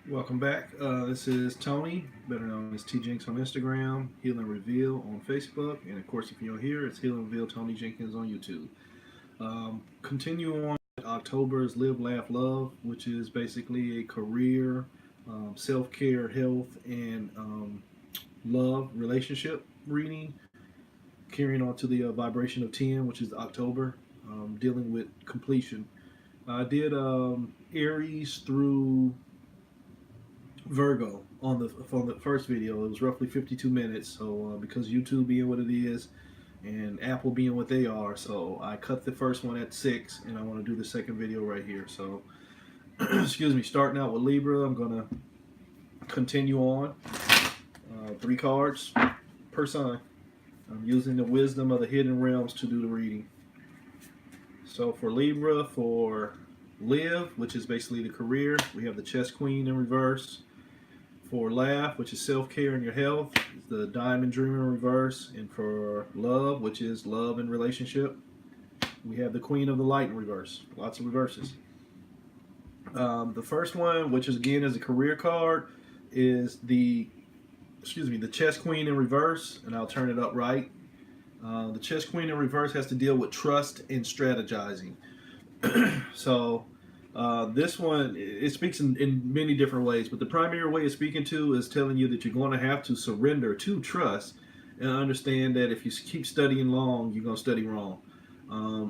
Welcome back. This is Tony, better known as T Jinx on Instagram, Heal and Reveal on Facebook, and of course, if you're here, it's Heal and Reveal Tony Jenkins on YouTube. Continue on October's Live, Laugh, Love, which is basically a career, self care, health, and love relationship reading. Carrying on to the vibration of 10, which is October, dealing with completion. I did Aries through Virgo on the first video. It was roughly 52 minutes. So because YouTube being what it is, and Apple being what they are, so I cut the first one at 6, and I want to do the second video right here. So excuse me. Starting out with Libra, I'm gonna continue on. 3 cards per sign. I'm using the wisdom of the hidden realms to do the reading. So for Libra, for Live, which is basically the career, we have the Chess Queen in reverse. For Laugh, which is self-care and your health, the Diamond Dreamer in reverse. And for Love, which is love and relationship, we have the Queen of the Light in reverse. Lots of reverses. The first one, which is again is a career card, is the Chess Queen in reverse, and I'll turn it up right. The Chess Queen in reverse has to deal with trust and strategizing. So this one, it speaks in many different ways, but the primary way it's speaking to is telling you that you're going to have to surrender to trust and understand that if you keep studying long, you're going to study wrong.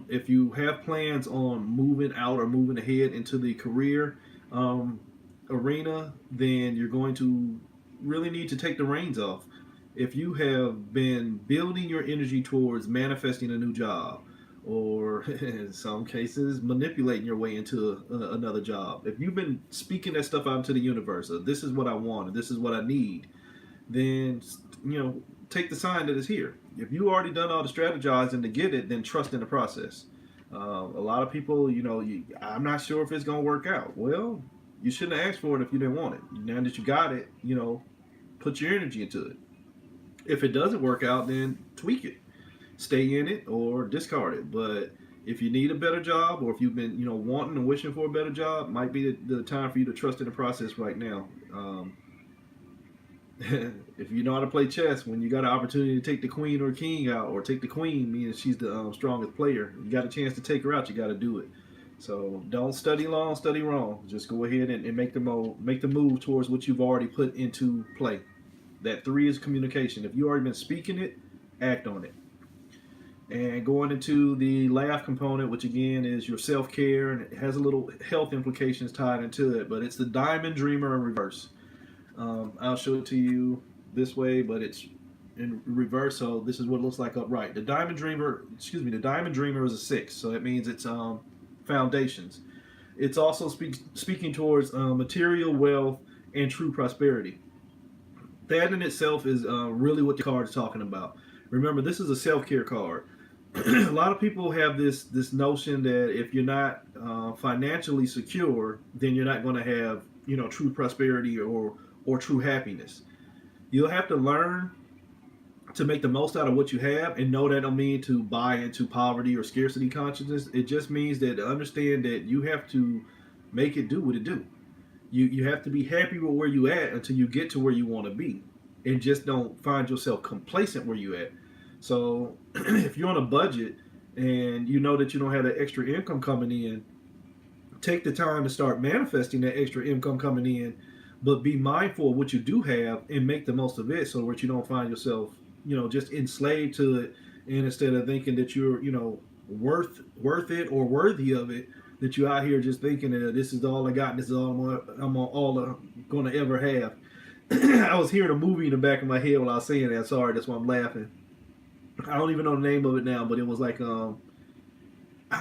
If you have plans on moving out or moving ahead into the career arena, then you're going to really need to take the reins off. If you have been building your energy towards manifesting a new job, or in some cases manipulating your way into another job, if you've been speaking that stuff out into the universe, this is what I want, and this is what I need, then take the sign that it's here. If you already done all the strategizing to get it, then trust in the process. A lot of people, I'm not sure if it's gonna work out. Well, you shouldn't have asked for it if you didn't want it. Now that you got it, put your energy into it. If it doesn't work out, then tweak it, stay in it, or discard it. But if you need a better job, or if you've been wanting and wishing for a better job, might be the time for you to trust in the process right now. If you know how to play chess, when you got an opportunity to take the queen or king out, or take the queen, meaning she's the strongest player, you got a chance to take her out, you got to do it. So don't study long, study wrong. Just go ahead and make the move towards what you've already put into play. That 3 is communication. If you've already been speaking it, act on it. And going into the Laugh component, which again is your self-care, and it has a little health implications tied into it, but it's the Diamond Dreamer in reverse. I'll show it to you this way, but it's in reverse, so this is what it looks like upright. The Diamond Dreamer is a 6, so that means it's foundations. It's also speaking towards material wealth and true prosperity. That in itself is really what the card is talking about. Remember, this is a self-care card. A lot of people have this notion that if you're not financially secure, then you're not going to have true prosperity or true happiness. You'll have to learn to make the most out of what you have, and no, that don't mean to buy into poverty or scarcity consciousness. It just means that to understand that you have to make it do what it do. You have to be happy with where you at until you get to where you want to be, and just don't find yourself complacent where you at. So if you're on a budget and you know that you don't have that extra income coming in, take the time to start manifesting that extra income coming in, but be mindful of what you do have and make the most of it, so that you don't find yourself just enslaved to it. And instead of thinking that you're worth it or worthy of it, that you're out here just thinking that this is all I got and this is all I'm going to ever have. I was hearing a movie in the back of my head while I was saying that. Sorry, that's why I'm laughing. I don't even know the name of it now, but it was like I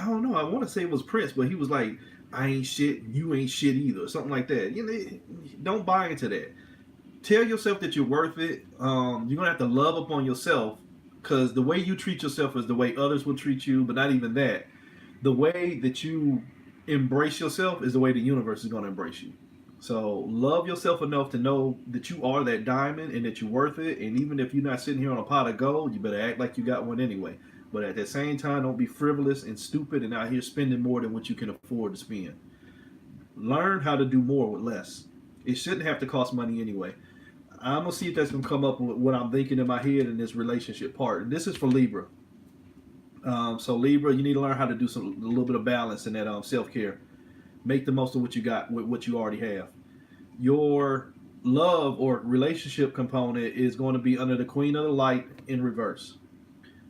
don't know. I want to say it was Prince, but he was like, "I ain't shit, you ain't shit either," something like that. Don't buy into that. Tell yourself that you're worth it. You're gonna have to love upon yourself, because the way you treat yourself is the way others will treat you. But not even that. The way that you embrace yourself is the way the universe is gonna embrace you. So love yourself enough to know that you are that diamond and that you're worth it. And even if you're not sitting here on a pot of gold, you better act like you got one anyway. But at the same time, don't be frivolous and stupid and out here spending more than what you can afford to spend. Learn how to do more with less. It shouldn't have to cost money anyway. I'm gonna see if that's gonna come up with what I'm thinking in my head in this relationship part. And this is for Libra. So Libra, you need to learn how to do a little bit of balance in that self care. Make the most of what you got with what you already have. Your love or relationship component is going to be under the Queen of the Light in reverse.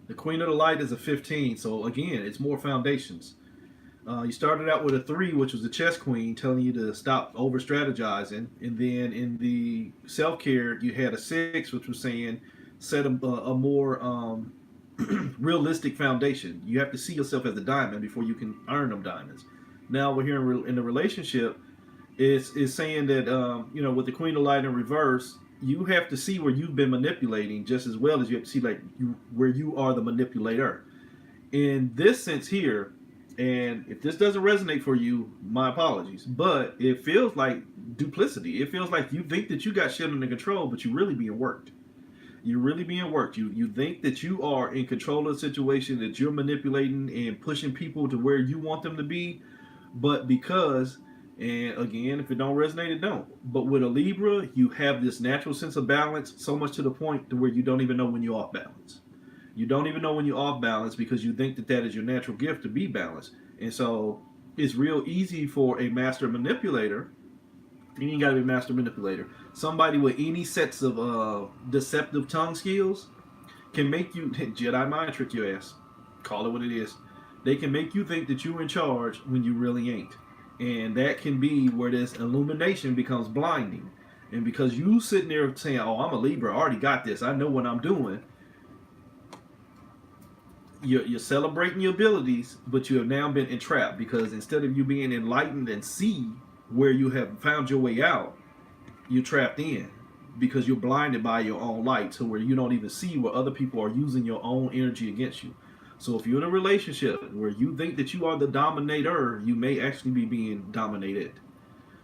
The Queen of the Light is a 15, so again, it's more foundations. You started out with a 3, which was the chess queen, telling you to stop over strategizing. And then in the self care, you had a 6, which was saying set a more realistic foundation. You have to see yourself as a diamond before you can earn them diamonds. Now we're here in the relationship. Is saying that with the Queen of Light in reverse, you have to see where you've been manipulating just as well as you have to see where you are the manipulator. In this sense here, and if this doesn't resonate for you, my apologies. But it feels like duplicity. It feels like you think that you got shit under control, but you're really being worked. You're really being worked. You think that you are in control of the situation, that you're manipulating and pushing people to where you want them to be, but because, and again, if it don't resonate, it don't. But with a Libra, you have this natural sense of balance, so much to the point to where you don't even know when you're off balance. You don't even know when you're off balance because you think that is your natural gift to be balanced. And so it's real easy for a master manipulator. You ain't got to be a master manipulator. Somebody with any sets of deceptive tongue skills can make you Jedi mind trick your ass. Call it what it is. They can make you think that you're in charge when you really ain't. And that can be where this illumination becomes blinding. And because you sitting there saying, oh, I'm a Libra, I already got this, I know what I'm doing. You're celebrating your abilities, but you have now been entrapped because instead of you being enlightened and see where you have found your way out, you're trapped in because you're blinded by your own light to where you don't even see where other people are using your own energy against you. So if you're in a relationship where you think that you are the dominator, you may actually be being dominated.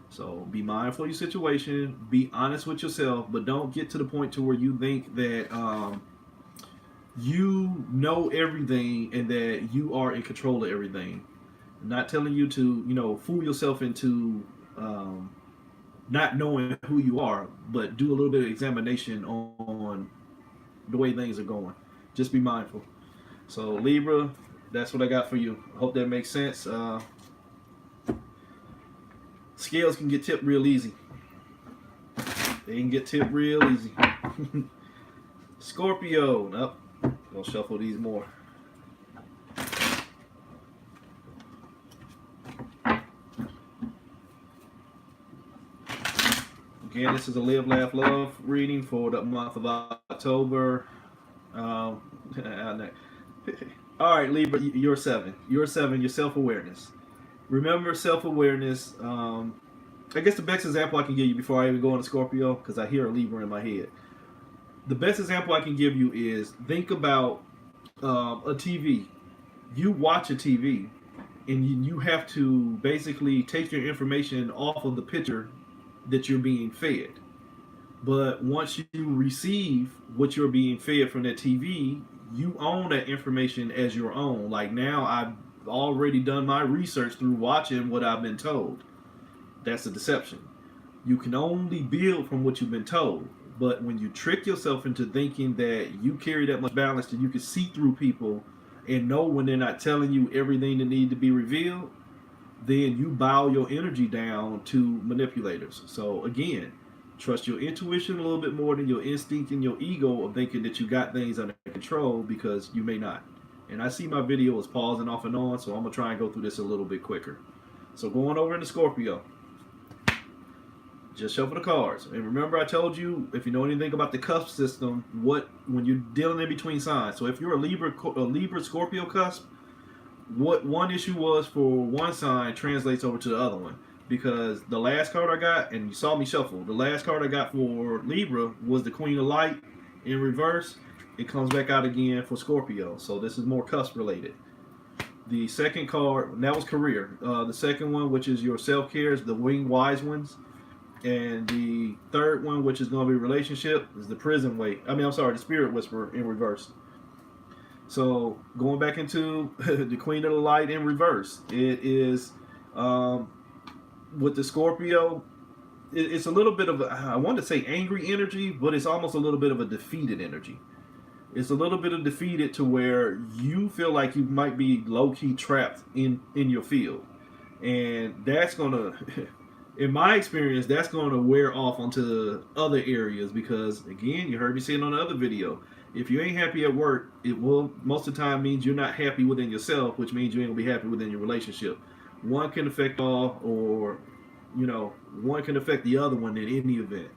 So be mindful of your situation, be honest with yourself, but don't get to the point to where you think that you know everything and that you are in control of everything. I'm not telling you to, fool yourself into not knowing who you are, but do a little bit of examination on the way things are going. Just be mindful. So Libra, that's what I got for you. I hope that makes sense. Scales can get tipped real easy. They can get tipped real easy. Scorpio, nope. Gonna shuffle these more. Again, this is a Live, Laugh, Love reading for the month of October. All right, Libra, you're 7. You're 7. Your self-awareness. Remember self-awareness. I guess the best example I can give you before I even go into Scorpio, because I hear a Libra in my head. The best example I can give you is think about a TV. You watch a TV, and you have to basically take your information off of the picture that you're being fed. But once you receive what you're being fed from that TV, you own that information as your own. Like now, I've already done my research through watching what I've been told. That's a deception. You can only build from what you've been told. But when you trick yourself into thinking that you carry that much balance that you can see through people and know when they're not telling you everything that needs to be revealed, then you bow your energy down to manipulators. So again, trust your intuition a little bit more than your instinct and your ego of thinking that you got things under control, because you may not. And I see my video is pausing off and on, so I'm going to try and go through this a little bit quicker. So going over into Scorpio. Just shuffle the cards. And remember, I told you, if you know anything about the cusp system, when you're dealing in between signs. So if you're a Libra Scorpio cusp, what one issue was for one sign translates over to the other one. Because the last card I got, and you saw me shuffle, the last card I got for Libra was the Queen of Light in reverse. It comes back out again for Scorpio. So this is more cusp related. The second card, and that was career. The second one, which is your self-care, is the Winged Wise Ones. And the third one, which is going to be relationship, is the the Spirit Whisperer in reverse. So going back into the Queen of the Light in reverse, it is with the Scorpio. it's a little bit of I want to say angry energy, but it's almost a little bit of a defeated energy. It's a little bit of defeated to where you feel like you might be low key trapped in your field, and that's gonna, in my experience, that's gonna wear off onto other areas because again, you heard me saying on the other video, if you ain't happy at work, it will most of the time means you're not happy within yourself, which means you ain't gonna be happy within your relationship. One can affect all, or one can affect the other one in any event.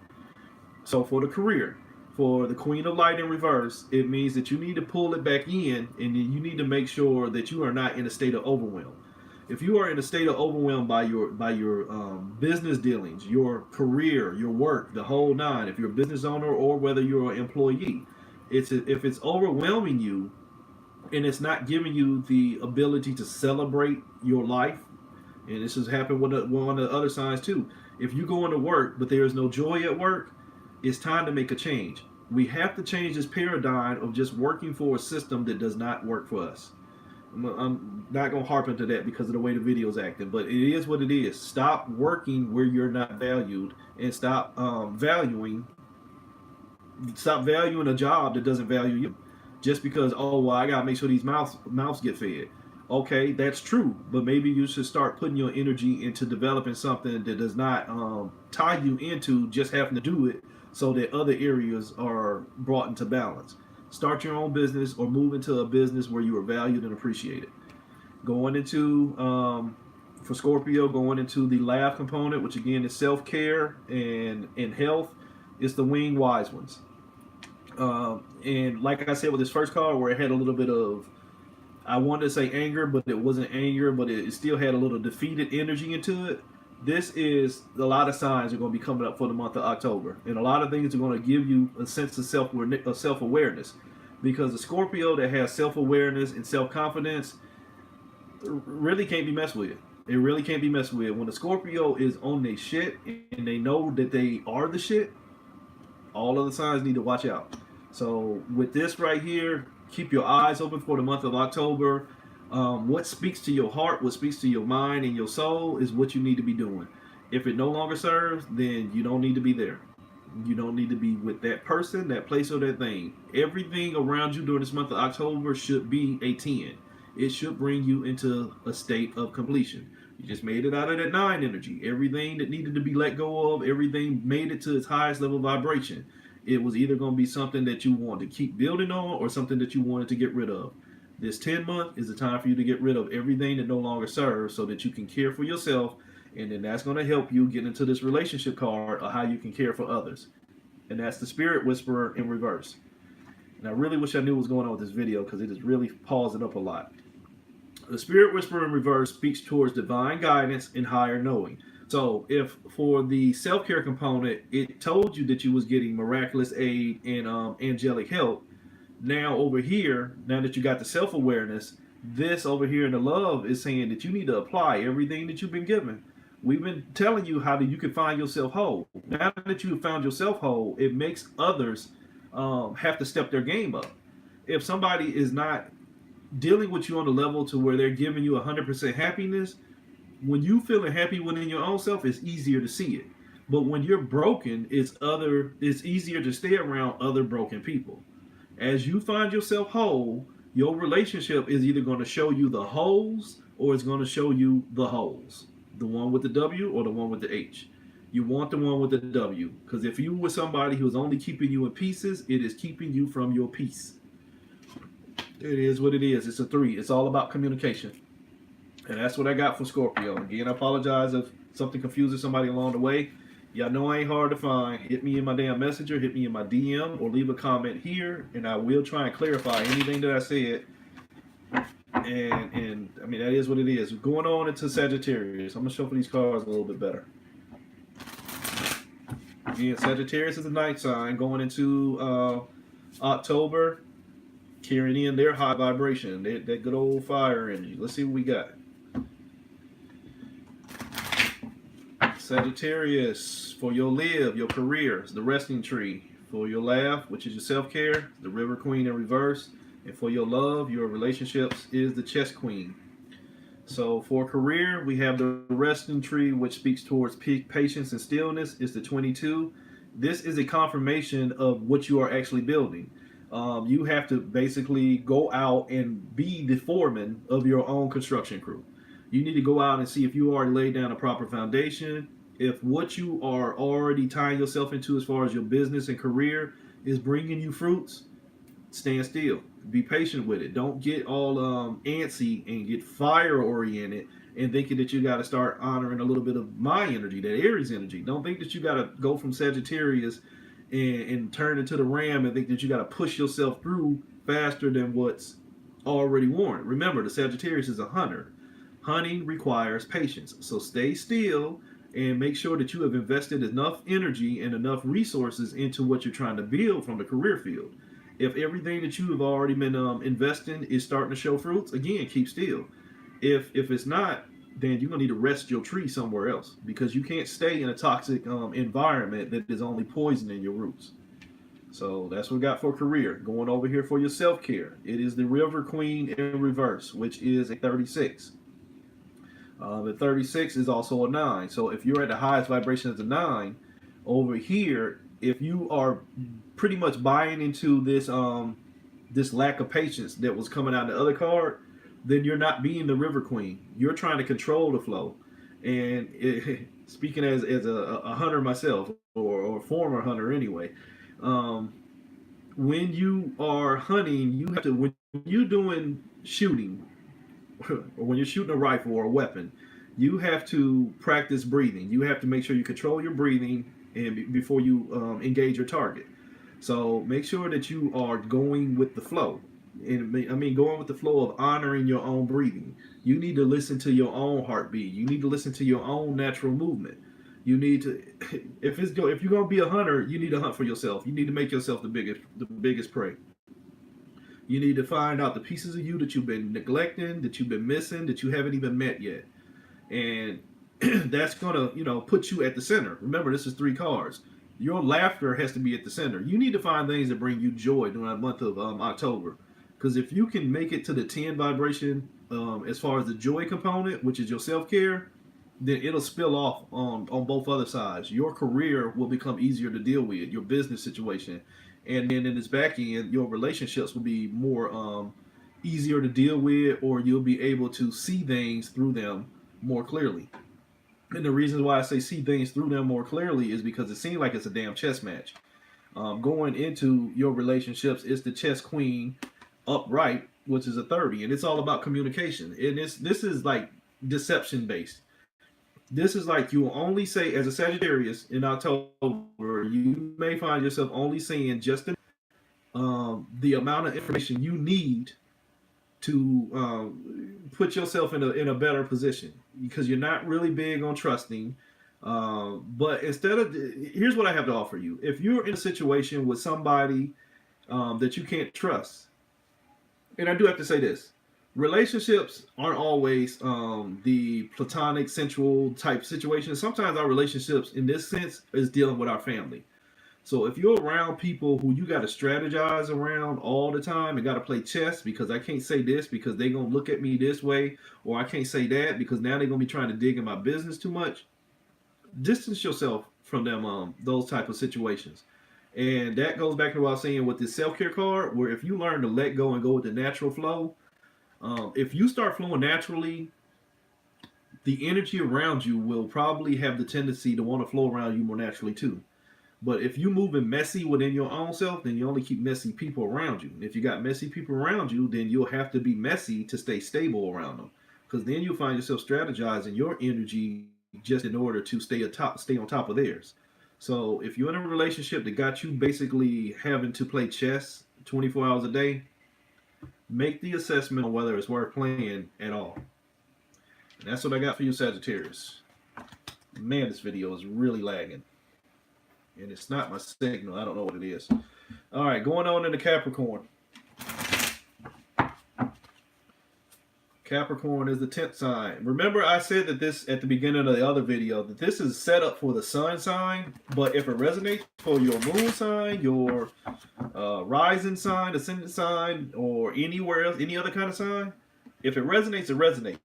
So for the career, for the Queen of Light in reverse, it means that you need to pull it back in, and then you need to make sure that you are not in a state of overwhelm. If you are in a state of overwhelm by your business dealings, your career, your work, the whole nine, if you're a business owner or whether you're an employee, if it's overwhelming you and it's not giving you the ability to celebrate your life, and this has happened with one of the other signs too. If you go into work but there is no joy at work, it's time to make a change. We have to change this paradigm of just working for a system that does not work for us. I'm not going to harp into that because of the way the video's acting, but it is what it is. Stop working where you're not valued, and stop valuing a job that doesn't value you. Just because, oh, well, I got to make sure these mouths get fed. Okay, that's true, but maybe you should start putting your energy into developing something that does not tie you into just having to do it, so that other areas are brought into balance. Start your own business or move into a business where you are valued and appreciated. Going into, for Scorpio, going into the laugh component, which again is self-care and health, it's the winged wise ones. And like I said with this first card, where it had a little bit of, I wanted to say anger, but it wasn't anger, but it still had a little defeated energy into it. This is a lot of signs are going to be coming up for the month of October, and a lot of things are going to give you a sense of self-awareness, because the Scorpio that has self-awareness and self-confidence really can't be messed with. It really can't be messed with. When the Scorpio is on their shit and they know that they are the shit, all other signs need to watch out. So with this right here, keep your eyes open for the month of October. What speaks to your heart, what speaks to your mind and your soul is what you need to be doing. If it no longer serves, then you don't need to be there. You don't need to be with that person, that place, or that thing. Everything around you during this month of October should be a 10. It should bring you into a state of completion. You just made it out of that 9 energy. Everything that needed to be let go of, everything made it to its highest level of vibration. It was either going to be something that you wanted to keep building on or something that you wanted to get rid of. This 10 month is the time for you to get rid of everything that no longer serves so that you can care for yourself, and then that's going to help you get into this relationship card of how you can care for others. And that's the Spirit Whisperer in reverse. And I really wish I knew what was going on with this video because it is really pausing up a lot. The Spirit Whisperer in reverse speaks towards divine guidance and higher knowing. So if for the self-care component, it told you that you was getting miraculous aid and angelic help, now over here, now that you got the self-awareness, this over here in the love is saying that you need to apply everything that you've been given. We've been telling you how that you can find yourself whole. Now that you have found yourself whole, it makes others have to step their game up. If somebody is not dealing with you on the level to where they're giving you 100% happiness, when you feeling happy within your own self, it's easier to see it. But when you're broken, it's easier to stay around other broken people. As you find yourself whole, your relationship is either going to show you the holes or it's going to show you the holes. The one with the W or the one with the H. You want the one with the W, because if you were somebody who's only keeping you in pieces, it is keeping you from your peace. It is what it is. It's a 3. It's all about communication. And that's what I got for Scorpio. Again, I apologize if something confuses somebody along the way. Y'all know I ain't hard to find. Hit me in my damn messenger, hit me in my DM, or leave a comment here, and I will try and clarify anything that I said. And I mean, that is what it is. Going on into Sagittarius. I'm going to shuffle these cards a little bit better. Again, Sagittarius is a night sign going into October, carrying in their high vibration, that good old fire energy. Let's see what we got. Sagittarius, for your live, your career, is the resting tree. For your laugh, which is your self-care, the River Queen in reverse. And for your love, your relationships, is the Chess Queen. So for career, we have the resting tree, which speaks towards patience and stillness. It's the 22. This is a confirmation of what you are actually building. You have to basically go out and be the foreman of your own construction crew. You need to go out and see if you already laid down a proper foundation. If what you are already tying yourself into as far as your business and career is bringing you fruits, stand still. Be patient with it. Don't get all antsy and get fire oriented and thinking that you got to start honoring a little bit of my energy, that Aries energy. Don't think that you got to go from Sagittarius and turn into the Ram and think that you got to push yourself through faster than what's already warranted. Remember, the Sagittarius is a hunter. Hunting requires patience. So stay still and make sure that you have invested enough energy and enough resources into what you're trying to build from the career field. If everything that you have already been investing is starting to show fruits, again, keep still. If it's not, then you're gonna need to rest your tree somewhere else because you can't stay in a toxic environment that is only poisoning your roots. So that's what we got for career. Going over here for your self-care. It is the River Queen in reverse, which is a 36. The 36 is also a 9. So if you're at the highest vibration as a 9, over here, if you are pretty much buying into this lack of patience that was coming out of the other card, then you're not being the River Queen. You're trying to control the flow. And speaking as a hunter myself, or a former hunter anyway, when you are hunting, you have to, when you're doing shooting, or when you're shooting a rifle or a weapon, you have to practice breathing. You have to make sure you control your breathing and before you engage your target. So make sure that you are going with the flow. And I mean, going with the flow of honoring your own breathing. You need to listen to your own heartbeat. You need to listen to your own natural movement. You need to, if you're gonna be a hunter, you need to hunt for yourself. You need to make yourself the biggest prey. You need to find out the pieces of you that you've been neglecting, that you've been missing, that you haven't even met yet. And that's gonna, put you at the center. Remember, this is 3 cards. Your laughter has to be at the center. You need to find things that bring you joy during the month of October. Because if you can make it to the 10 vibration, as far as the joy component, which is your self-care, then it'll spill off on both other sides. Your career will become easier to deal with, your business situation. And then in this back end, your relationships will be more easier to deal with, or you'll be able to see things through them more clearly. And the reason why I say see things through them more clearly is because it seems like it's a damn chess match. Going into your relationships, it's the chess queen upright, which is a 30, and it's all about communication. And this is like deception based. This is like you will only say, as a Sagittarius in October, you may find yourself only saying just the amount of information you need to put yourself in a better position, because you're not really big on trusting. But here's what I have to offer you. If you're in a situation with somebody that you can't trust, and I do have to say this, relationships aren't always the platonic, sensual type situation. Sometimes our relationships, in this sense, is dealing with our family. So if you're around people who you got to strategize around all the time and got to play chess, because I can't say this because they're going to look at me this way, or I can't say that because now they're going to be trying to dig in my business too much, distance yourself from them, those type of situations. And that goes back to what I was saying with this self-care card, where if you learn to let go and go with the natural flow, if you start flowing naturally, the energy around you will probably have the tendency to want to flow around you more naturally too. But if you moving messy within your own self, then you only keep messy people around you. And if you got messy people around you, then you'll have to be messy to stay stable around them. Because then you'll find yourself strategizing your energy just in order to stay on top of theirs. So if you're in a relationship that got you basically having to play chess 24 hours a day, make the assessment on whether it's worth playing at all. And that's what I got for you, Sagittarius. Man, this video is really lagging. And it's not my signal. I don't know what it is. All right, going on into Capricorn. Capricorn is the 10th sign. Remember I said that this at the beginning of the other video, that this is set up for the sun sign, but if it resonates for your moon sign, your rising sign, ascendant sign, or anywhere else, any other kind of sign, if it resonates, it resonates.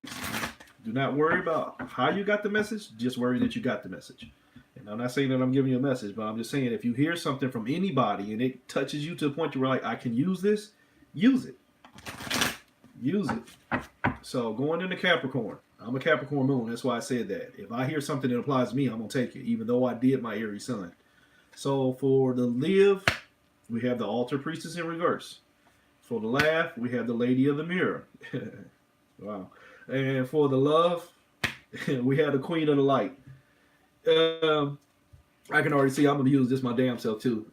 Do not worry about how you got the message. Just worry that you got the message. And I'm not saying that I'm giving you a message, but I'm just saying if you hear something from anybody and it touches you to the point where like I can use this, use it. Use it. So going into Capricorn, I'm a Capricorn moon. That's why I said that. If I hear something that applies to me, I'm gonna take it, even though I did my Aries sun. So for the live, we have the altar priestess in reverse. For the laugh, we have the lady of the mirror. Wow. And for the love, we have the queen of the light. I can already see I'm going to use this my damn self too.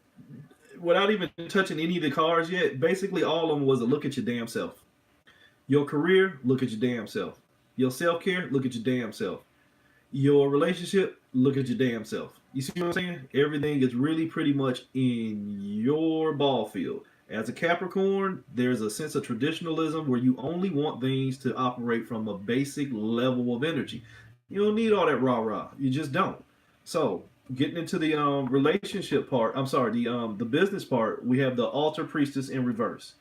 Without even touching any of the cards yet, basically all of them was a look at your damn self. Your career, look at your damn self. Your self-care, look at your damn self. Your relationship, look at your damn self. You see what I'm saying? Everything is really pretty much in your ball field. As a Capricorn, there's a sense of traditionalism where you only want things to operate from a basic level of energy. You don't need all that rah-rah. You just don't. So, getting into the relationship part, the business part, we have the altar priestess in reverse.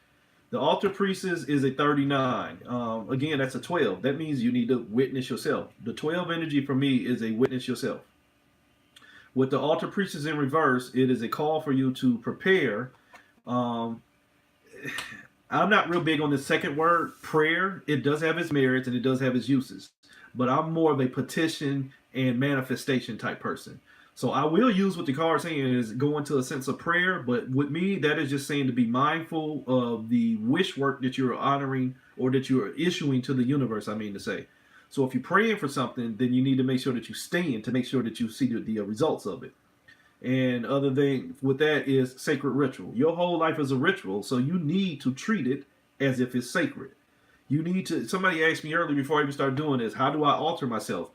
The altar priestess is a 39. Again, that's a 12. That means you need to witness yourself. The 12 energy for me is a witness yourself. With the altar priestess in reverse, it is a call for you to prepare. I'm not real big on the second word, prayer. It does have its merits and it does have its uses. But I'm more of a petition and manifestation type person. So I will use what the card saying is go into a sense of prayer, but with me, that is just saying to be mindful of the wish work that you're honoring or that you're issuing to the universe, I mean to say. So if you're praying for something, then you need to make sure that you stand to make sure that you see the results of it. And other thing with that is sacred ritual. Your whole life is a ritual, so you need to treat it as if it's sacred. You need to, somebody asked me earlier before I even start doing this, how do I alter myself?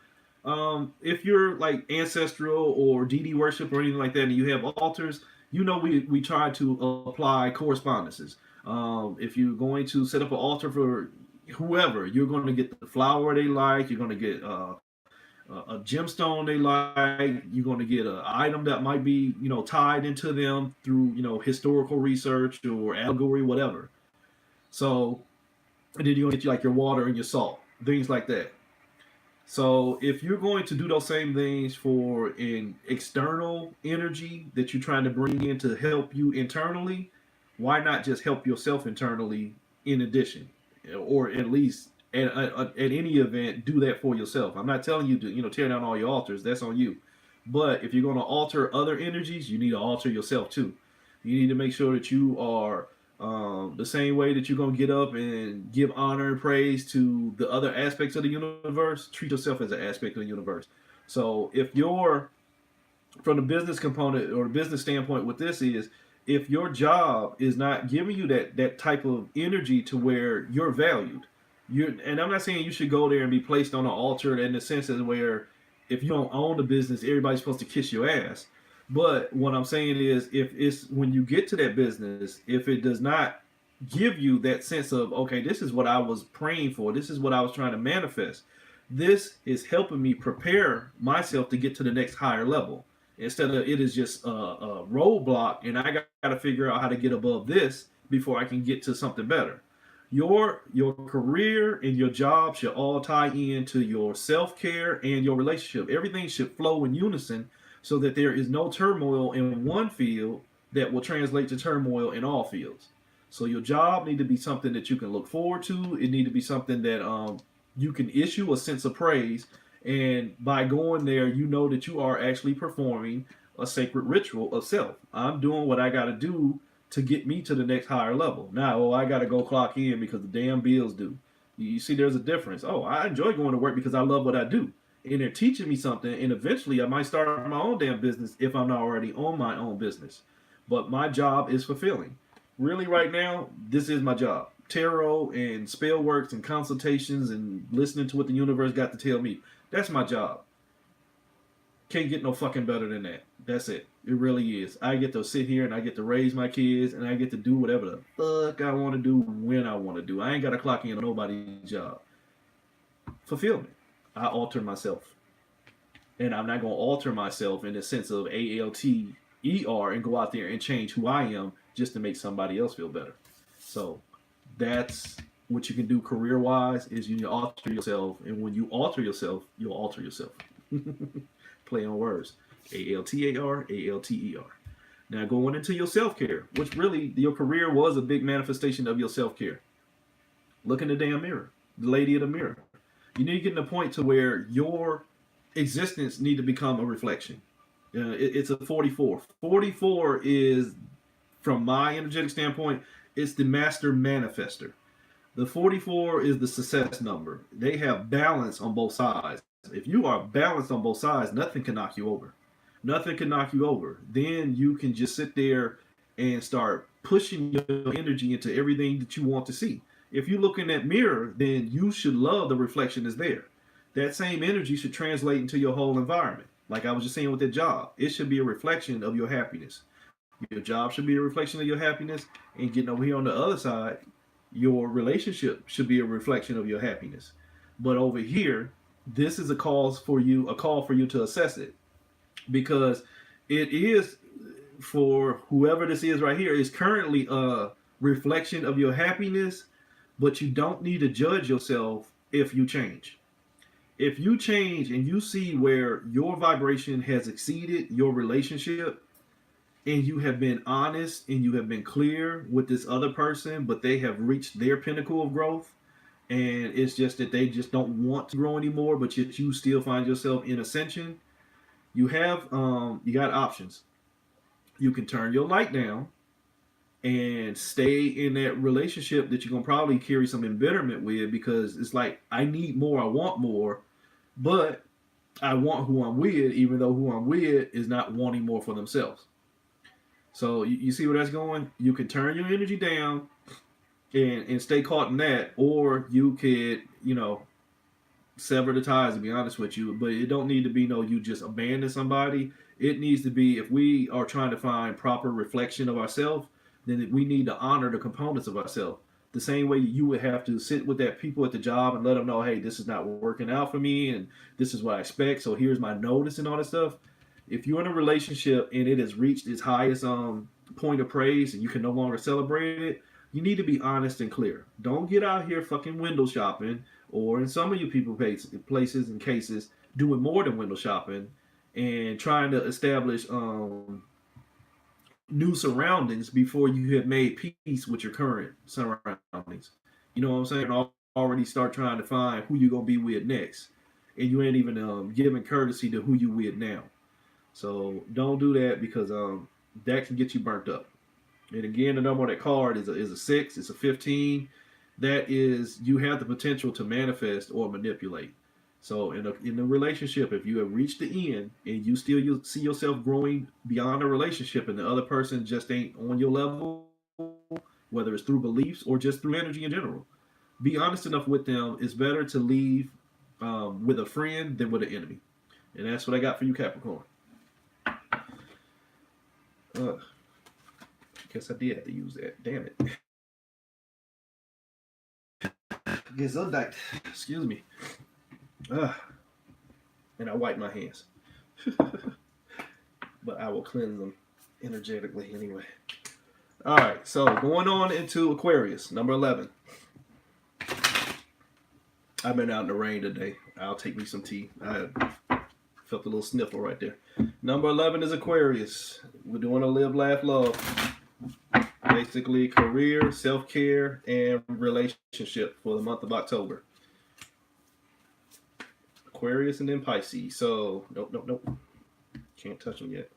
If you're like ancestral or deity worship or anything like that, and you have altars, you know we try to apply correspondences. If you're going to set up an altar for whoever, you're going to get the flower they like. You're going to get a gemstone they like. You're going to get an item that might be tied into them through historical research or allegory, whatever. So, and then you're going to get like your water and your salt, things like that. So if you're going to do those same things for an external energy that you're trying to bring in to help you internally, why not just help yourself internally in addition? Or at least at any event, do that for yourself. I'm not telling you to tear down all your altars. That's on you. But if you're going to alter other energies, you need to alter yourself too. You need to make sure that you are the same way that you're going to get up and give honor and praise to the other aspects of the universe, treat yourself as an aspect of the universe. So if you're, from the business component or the business standpoint, what this is, if your job is not giving you that type of energy to where you're valued, and I'm not saying you should go there and be placed on an altar in the sense of where if you don't own the business, everybody's supposed to kiss your ass. But what I'm saying is, if it's when you get to that business, if it does not give you that sense of, okay, this is what I was praying for, this is what I was trying to manifest, this is helping me prepare myself to get to the next higher level. Instead of it is just a roadblock, and I got to figure out how to get above this before I can get to something better. Your career and your job should all tie into your self-care and your relationship. Everything should flow in unison, so that there is no turmoil in one field that will translate to turmoil in all fields. So your job need to be something that you can look forward to. It need to be something that you can issue a sense of praise. And by going there, you know that you are actually performing a sacred ritual of self. I'm doing what I got to do to get me to the next higher level. Now, I got to go clock in because the damn bills do. You see, there's a difference. Oh, I enjoy going to work because I love what I do. And they're teaching me something, and eventually I might start my own damn business if I'm not already on my own business. But my job is fulfilling. Really, right now, this is my job. Tarot and spell works and consultations and listening to what the universe got to tell me. That's my job. Can't get no fucking better than that. That's it. It really is. I get to sit here and I get to raise my kids and I get to do whatever the fuck I want to do when I want to do. I ain't got to clock in on nobody's job. Fulfillment. I alter myself. And I'm not going to alter myself in the sense of ALTER and go out there and change who I am just to make somebody else feel better. So that's what you can do career wise is you alter yourself, and when you alter yourself, you'll alter yourself. Play on words. ALTAR, ALTER. Now going into your self care, which really your career was a big manifestation of your self care. Look in the damn mirror, the lady of the mirror. You need to get to a point to where your existence need to become a reflection. It's a 44. 44 is, from my energetic standpoint, it's the master manifester. The 44 is the success number. They have balance on both sides. If you are balanced on both sides, nothing can knock you over. Nothing can knock you over. Then you can just sit there and start pushing your energy into everything that you want to see. If you look in that mirror, then you should love the reflection that's there. That same energy should translate into your whole environment. Like I was just saying with that job, it should be a reflection of your happiness. Your job should be a reflection of your happiness. And getting over here on the other side, your relationship should be a reflection of your happiness. But over here, this is a call for you to assess it, because it is, for whoever this is right here, is currently a reflection of your happiness, but you don't need to judge yourself if you change. If you change and you see where your vibration has exceeded your relationship, and you have been honest and you have been clear with this other person, but they have reached their pinnacle of growth, and it's just that they just don't want to grow anymore, but yet you still find yourself in ascension, you got options. You can turn your light down and stay in that relationship that you're gonna probably carry some embitterment with, because it's like, I need more, I want more, but I want who I'm with, even though who I'm with is not wanting more for themselves. So you see where that's going? You can turn your energy down and stay caught in that, or you could, sever the ties, to be honest with you. But it don't need to be you just abandon somebody. It needs to be, if we are trying to find proper reflection of ourselves, then we need to honor the components of ourselves. The same way you would have to sit with that people at the job and let them know, hey, this is not working out for me, and this is what I expect, so here's my notice and all that stuff. If you're in a relationship and it has reached its highest point of praise and you can no longer celebrate it, you need to be honest and clear. Don't get out here fucking window shopping, or in some of you people places and cases, doing more than window shopping and trying to establish new surroundings before you have made peace with your current surroundings. You know what I'm saying? Already start trying to find who you're going to be with next. And you ain't even giving courtesy to who you with now. So don't do that, because that can get you burnt up. And again, the number on that card is a 6. It's a 15. That is, you have the potential to manifest or manipulate. So in a relationship, if you have reached the end and you see yourself growing beyond a relationship, and the other person just ain't on your level, whether it's through beliefs or just through energy in general, be honest enough with them. It's better to leave with a friend than with an enemy. And that's what I got for you, Capricorn. Guess I did have to use that. Damn it. Guess I died. Excuse me. And I wipe my hands. But I will cleanse them energetically anyway. All right, so going on into Aquarius, number 11. I've been out in the rain today. I'll take me some tea. I felt a little sniffle right there. Number 11 is Aquarius. We're doing a live, laugh, love. Basically, career, self-care, and relationship for the month of October. Aquarius and then Pisces. So, nope. Can't touch them yet.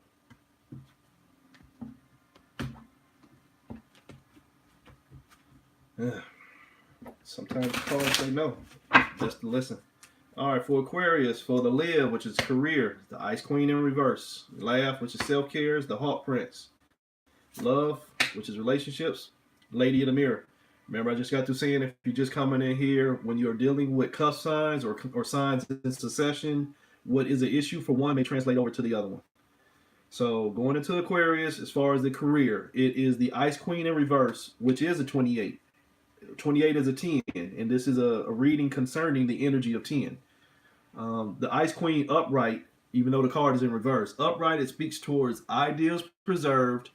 Sometimes the cards say no, just to listen. All right, for Aquarius, for the live, which is career, the Ice Queen in reverse. Laugh, which is self-care, is the Hawk Prince. Love, which is relationships, Lady of the Mirror. Remember, I just got through saying, if you're just coming in here, when you're dealing with cuff signs or signs in succession, what is an issue for one may translate over to the other one. So going into Aquarius, as far as the career, it is the Ice Queen in reverse, which is a 28. 28 is a 10, and this is a reading concerning the energy of 10. The Ice Queen upright, even though the card is in reverse, upright, it speaks towards ideals preserved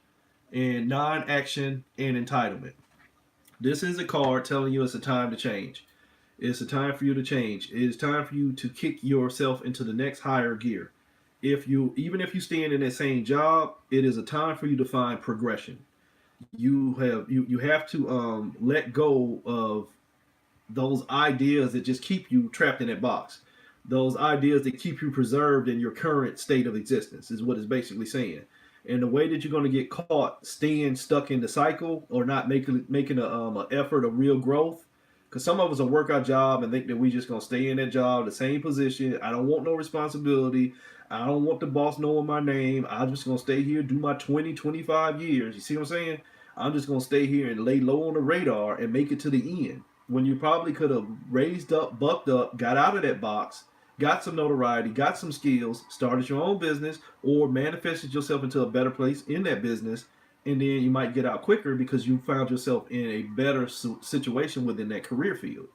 and non-action and entitlement. This is a card telling you it's a time to change. It's a time for you to change. It is time for you to kick yourself into the next higher gear. If you even if you stand in that same job, it is a time for you to find progression. You have to let go of those ideas that just keep you trapped in that box. Those ideas that keep you preserved in your current state of existence is what it's basically saying. And the way that you're going to get caught staying stuck in the cycle or not making a effort of real growth, because some of us will work our job and think that we just going to stay in that job, the same position. I don't want no responsibility. I don't want the boss knowing my name. I'm just going to stay here, do my 20, 25 years. You see what I'm saying? I'm just going to stay here and lay low on the radar and make it to the end. When you probably could have raised up, bucked up, got out of that box, got some notoriety, got some skills, started your own business, or manifested yourself into a better place in that business, and then you might get out quicker because you found yourself in a better situation within that career field.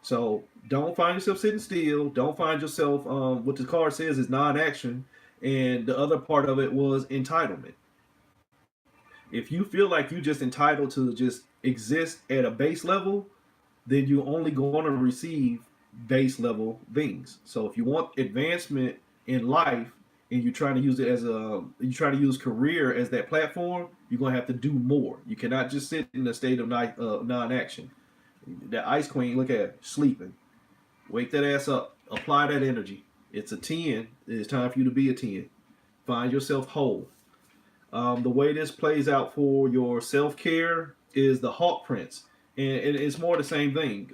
So don't find yourself sitting still. Don't find yourself, what the card says is non-action, and the other part of it was entitlement. If you feel like you're just entitled to just exist at a base level, then you're only going to receive base level things. So if you want advancement in life and you're trying to use it as you try to use career as that platform, you're going to have to do more. You cannot just sit in a state of non-action. That Ice Queen, look at her, sleeping. Wake that ass up. Apply that energy. It's a 10. It's time for you to be a 10. Find yourself whole. The way this plays out for your self-care is the Hawk Prince. And it's more the same thing.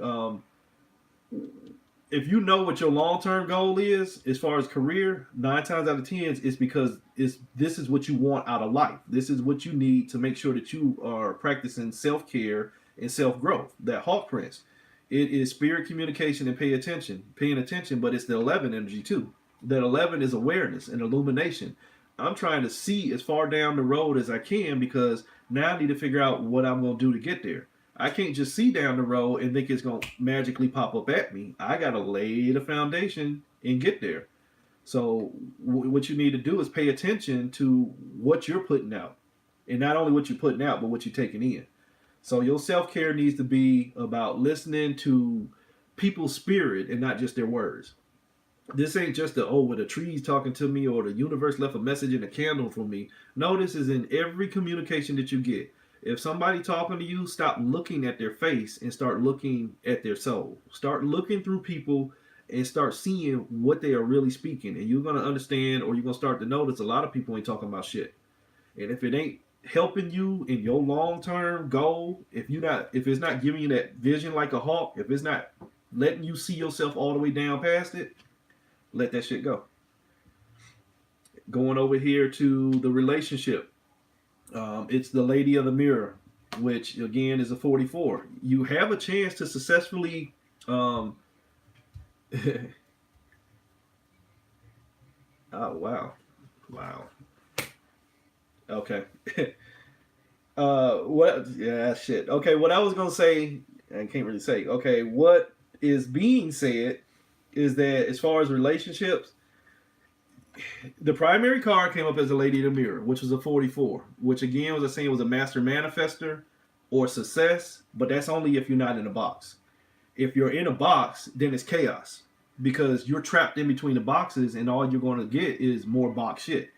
If you know what your long-term goal is, as far as career, 9 times out of 10, it's because this is what you want out of life. This is what you need to make sure that you are practicing self-care and self-growth. That Hawk Prince, it is spirit communication and paying attention, but it's the 11 energy too. That 11 is awareness and illumination. I'm trying to see as far down the road as I can because now I need to figure out what I'm going to do to get there. I can't just see down the road and think it's going to magically pop up at me. I got to lay the foundation and get there. So what you need to do is pay attention to what you're putting out. And not only what you're putting out, but what you're taking in. So your self-care needs to be about listening to people's spirit and not just their words. This ain't just the trees talking to me or the universe left a message in a candle for me. No, this is in every communication that you get. If somebody talking to you, stop looking at their face and start looking at their soul. Start looking through people and start seeing what they are really speaking. And you're going to understand, or you're going to start to notice a lot of people ain't talking about shit. And if it ain't helping you in your long-term goal, if it's not giving you that vision like a hawk, if it's not letting you see yourself all the way down past it, let that shit go. Going over here to the relationship. It's the Lady of the Mirror, which again is a 44. You have a chance to successfully oh wow. Wow. Okay. What yeah, shit. Okay, what I was gonna say, I can't really say. Okay, what is being said is that as far as relationships, the primary card came up as the Lady of the Mirror, which was a 44, which again was I saying was a master manifester or success, but that's only if you're not in a box. If you're in a box, then it's chaos because you're trapped in between the boxes, and all you're going to get is more box shit.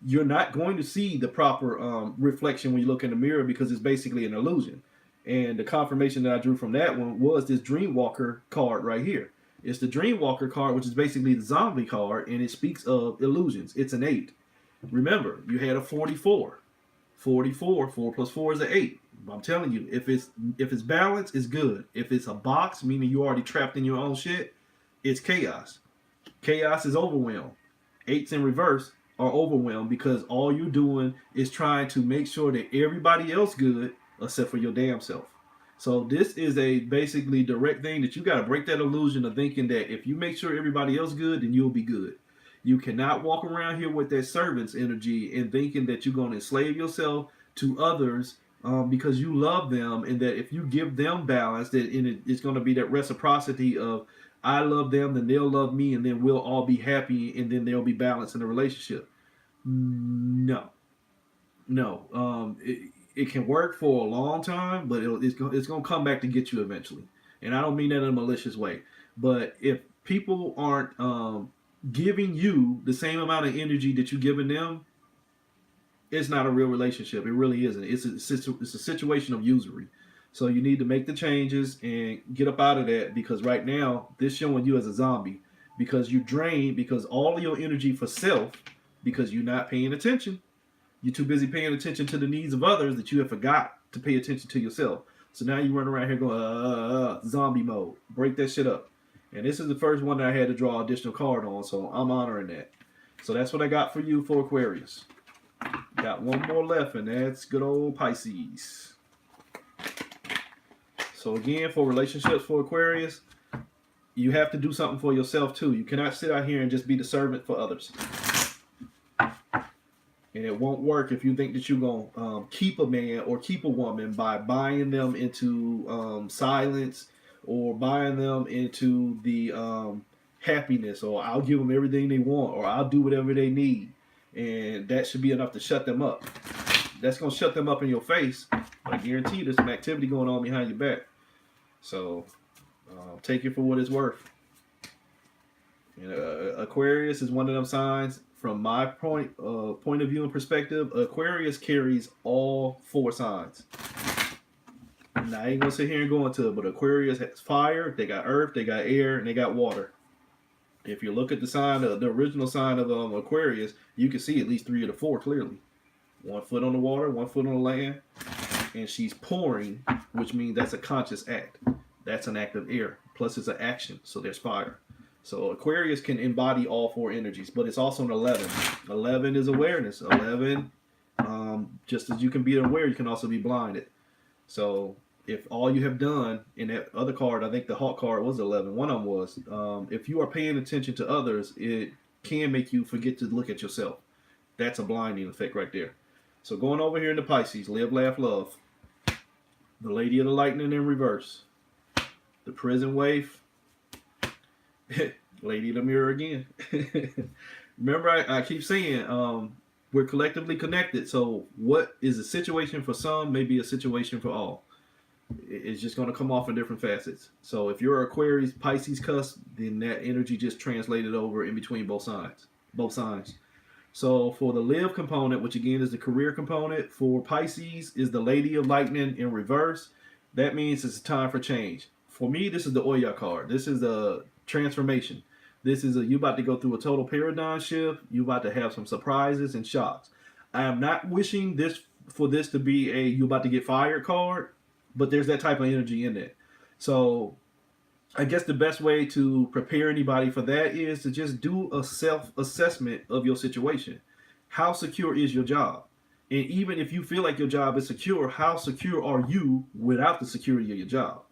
You're not going to see the proper reflection when you look in the mirror because it's basically an illusion. And the confirmation that I drew from that one was this Dreamwalker card right here. It's the Dreamwalker card, which is basically the zombie card, and it speaks of illusions. It's an 8. Remember, you had a 44. 44, 4 plus 4 is an 8. I'm telling you, if it's balanced, it's good. If it's a box, meaning you're already trapped in your own shit, it's chaos. Chaos is overwhelmed. 8s in reverse are overwhelmed because all you're doing is trying to make sure that everybody else good except for your damn self. So this is a basically direct thing that you got to break that illusion of thinking that if you make sure everybody else good, then you'll be good. You cannot walk around here with that servant's energy and thinking that you're going to enslave yourself to others because you love them, and that if you give them balance, that it's going to be that reciprocity of I love them, then they'll love me, and then we'll all be happy, and then there'll be balance in the relationship. No. it can work for a long time, but it's going to come back to get you eventually. And I don't mean that in a malicious way. But if people aren't giving you the same amount of energy that you're giving them, it's not a real relationship. It really isn't. It's a situation of usury. So you need to make the changes and get up out of that, because right now this showing you as a zombie, because you drain, because all of your energy for self, because you're not paying attention. You're too busy paying attention to the needs of others that you have forgot to pay attention to yourself. So now you run around here going zombie mode. Break that shit up. And this is the first one that I had to draw additional card on, so I'm honoring that. So that's what I got for you for Aquarius. Got one more left, and that's good old Pisces. So again, for relationships for Aquarius, you have to do something for yourself too. You cannot sit out here and just be the servant for others. And it won't work if you think that you're going to keep a man or keep a woman by buying them into silence, or buying them into the happiness, or I'll give them everything they want, or I'll do whatever they need. And that should be enough to shut them up. That's going to shut them up in your face. But I guarantee there's some activity going on behind your back. So take it for what it's worth. You know, Aquarius is one of them signs. From my point of view and perspective, Aquarius carries all 4 signs. Now, I ain't gonna sit here and go into it, but Aquarius has fire, they got earth, they got air, and they got water. If you look at the sign, the original sign of Aquarius, you can see at least 3 of the 4 clearly. 1 foot on the water, 1 foot on the land, and she's pouring, which means that's a conscious act. That's an act of air. Plus, it's an action, so there's fire. So Aquarius can embody all 4 energies, but it's also an 11. 11 is awareness. 11, just as you can be aware, you can also be blinded. So if all you have done in that other card, I think the Hawk card was 11, one of them was, if you are paying attention to others, it can make you forget to look at yourself. That's a blinding effect right there. So going over here into Pisces, live, laugh, love. The Lady of the Lightning in reverse. The Prison Waif. Lady of the Mirror again. Remember, I keep saying we're collectively connected. So what is a situation for some may be a situation for all. It's just going to come off in different facets. So if you're Aquarius, Pisces cusp, then that energy just translated over in between both sides, both signs. So for the live component, which again is the career component, for Pisces is the Lady of Lightning in reverse. That means it's a time for change. For me, this is the Oya card. This is a transformation. This is you about to go through a total paradigm shift. You about to have some surprises and shocks. I am not wishing this for this to be a you about to get fired card, but there's that type of energy in it. So I guess the best way to prepare anybody for that is to just do a self-assessment of your situation. How secure is your job? And even if you feel like your job is secure, how secure are you without the security of your job?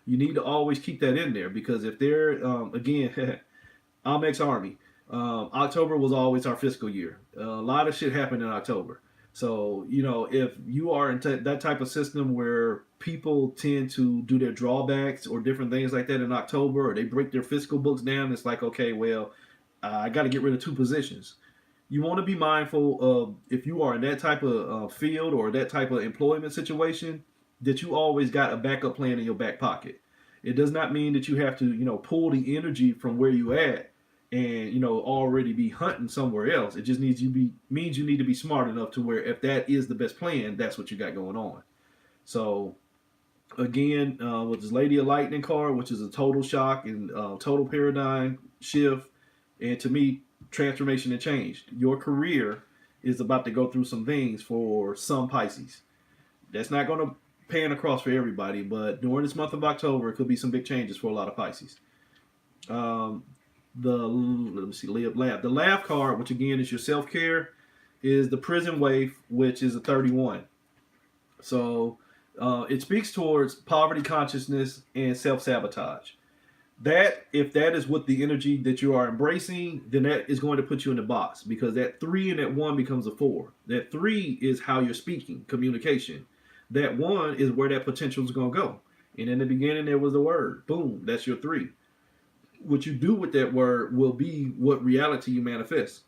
You need to always keep that in there, because if they're, again, I'm ex-Army. October was always our fiscal year. A lot of shit happened in October. So, you know, if you are in that type of system where people tend to do their drawbacks or different things like that in October, or they break their fiscal books down, it's like, okay, well, I got to get rid of 2 positions. You want to be mindful of, if you are in that type of field or that type of employment situation, that you always got a backup plan in your back pocket. It does not mean that you have to, you know, pull the energy from where you at and, you know, already be hunting somewhere else. It just means you need to be smart enough to where if that is the best plan, that's what you got going on. So again, with this Lady of Lightning card, which is a total shock and total paradigm shift, and to me, transformation and change. Your career is about to go through some things for some Pisces. That's not going to pan across for everybody, but during this month of October, it could be some big changes for a lot of Pisces. Let me see, laugh. The laugh card, which again is your self-care, is the Prison Waif, which is a 31. So it speaks towards poverty consciousness and self-sabotage. That, if that is what the energy that you are embracing, then that is going to put you in the box, because that 3 and that 1 becomes a 4. That 3 is how you're speaking, communication. That 1 is where that potential is going to go. And in the beginning, there was a word. Boom, that's your 3. What you do with that word will be what reality you manifest.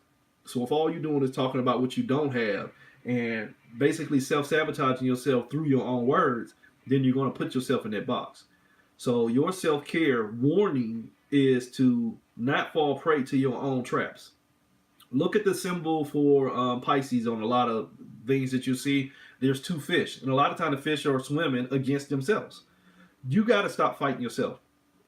So if all you're doing is talking about what you don't have and basically self-sabotaging yourself through your own words, then you're going to put yourself in that box. So your self-care warning is to not fall prey to your own traps. Look at the symbol for Pisces on a lot of things that you see. There's two fish, and a lot of times the fish are swimming against themselves. You got to stop fighting yourself.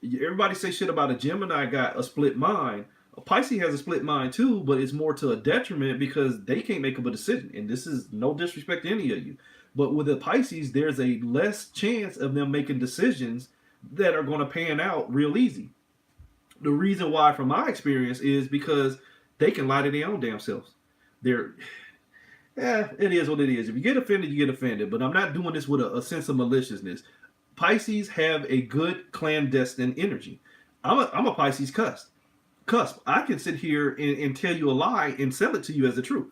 Everybody say shit about a Gemini got a split mind. A Pisces has a split mind too, but it's more to a detriment because they can't make up a decision. And this is no disrespect to any of you, but with the Pisces, there's a less chance of them making decisions that are going to pan out real easy. The reason why, from my experience, is because they can lie to their own damn selves. They're, it is what it is. If you get offended, you get offended. But I'm not doing this with a sense of maliciousness. Pisces have a good clandestine energy. I'm a Pisces cusp. I can sit here and tell you a lie and sell it to you as the truth.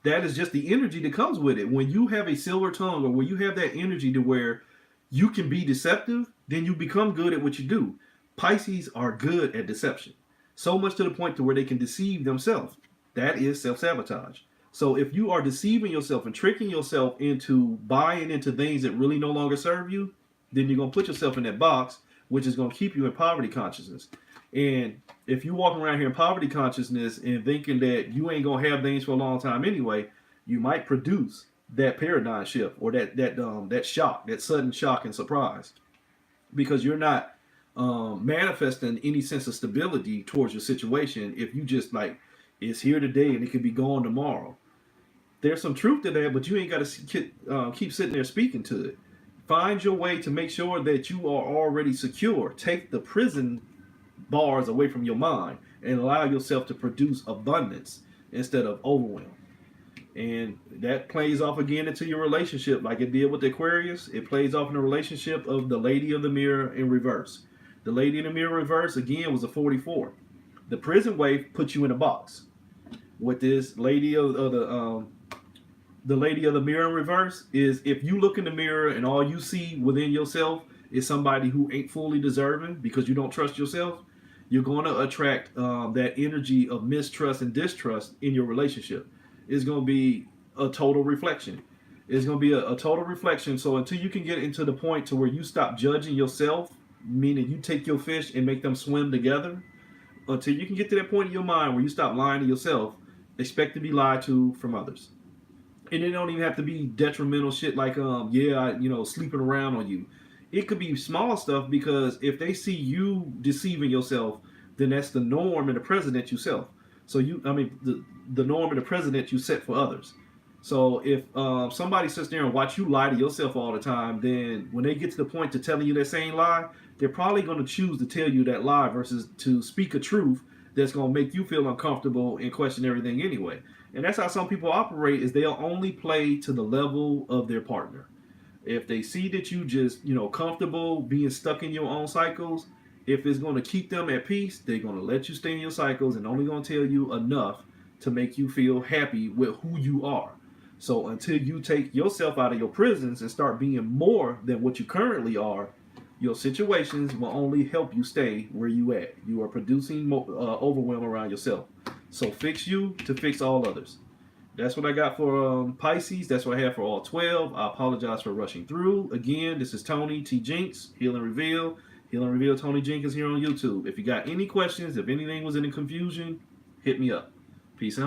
That is just the energy that comes with it. When you have a silver tongue, or when you have that energy to where you can be deceptive, then you become good at what you do. Pisces are good at deception. So much to the point to where they can deceive themselves. That is self-sabotage. So if you are deceiving yourself and tricking yourself into buying into things that really no longer serve you, then you're going to put yourself in that box, which is going to keep you in poverty consciousness. And if you walk around here in poverty consciousness and thinking that you ain't going to have things for a long time anyway, you might produce that paradigm shift, or that shock, that sudden shock and surprise, because you're not manifesting any sense of stability towards your situation. If you just like, it's here today and it could be gone tomorrow. There's some truth to that, but you ain't got to keep sitting there speaking to it. Find your way to make sure that you are already secure. Take the prison bars away from your mind and allow yourself to produce abundance instead of overwhelm. And that plays off again into your relationship like it did with the Aquarius. It plays off in the relationship of the Lady of the Mirror in reverse. The Lady in the Mirror reverse, again, was a 44. The prison wave puts you in a box. With this Lady of the Lady of the Mirror in reverse is, if you look in the mirror and all you see within yourself is somebody who ain't fully deserving because you don't trust yourself, you're going to attract that energy of mistrust and distrust in your relationship. It's going to be a total reflection. It's going to be a total reflection. So until you can get into the point to where you stop judging yourself, meaning you take your fish and make them swim together, until you can get to that point in your mind where you stop lying to yourself, expect to be lied to from others. And it don't even have to be detrimental shit like, sleeping around on you. It could be small stuff, because if they see you deceiving yourself, then that's the norm and the precedent you self. So the norm and the precedent you set for others. So if somebody sits there and watch you lie to yourself all the time, then when they get to the point to telling you that same lie, they're probably going to choose to tell you that lie versus to speak a truth that's going to make you feel uncomfortable and question everything anyway. And that's how some people operate, is they'll only play to the level of their partner. If they see that you just, comfortable being stuck in your own cycles, if it's going to keep them at peace, they're going to let you stay in your cycles and only going to tell you enough to make you feel happy with who you are. So until you take yourself out of your prisons and start being more than what you currently are, your situations will only help you stay where you at. You are producing overwhelm around yourself. So fix you to fix all others. That's what I got for Pisces. That's what I have for all 12. I apologize for rushing through. Again, this is Tony T. Jinks, Heal and Reveal. Heal and Reveal Tony Jenkins here on YouTube. If you got any questions, if anything was in confusion, hit me up. Peace and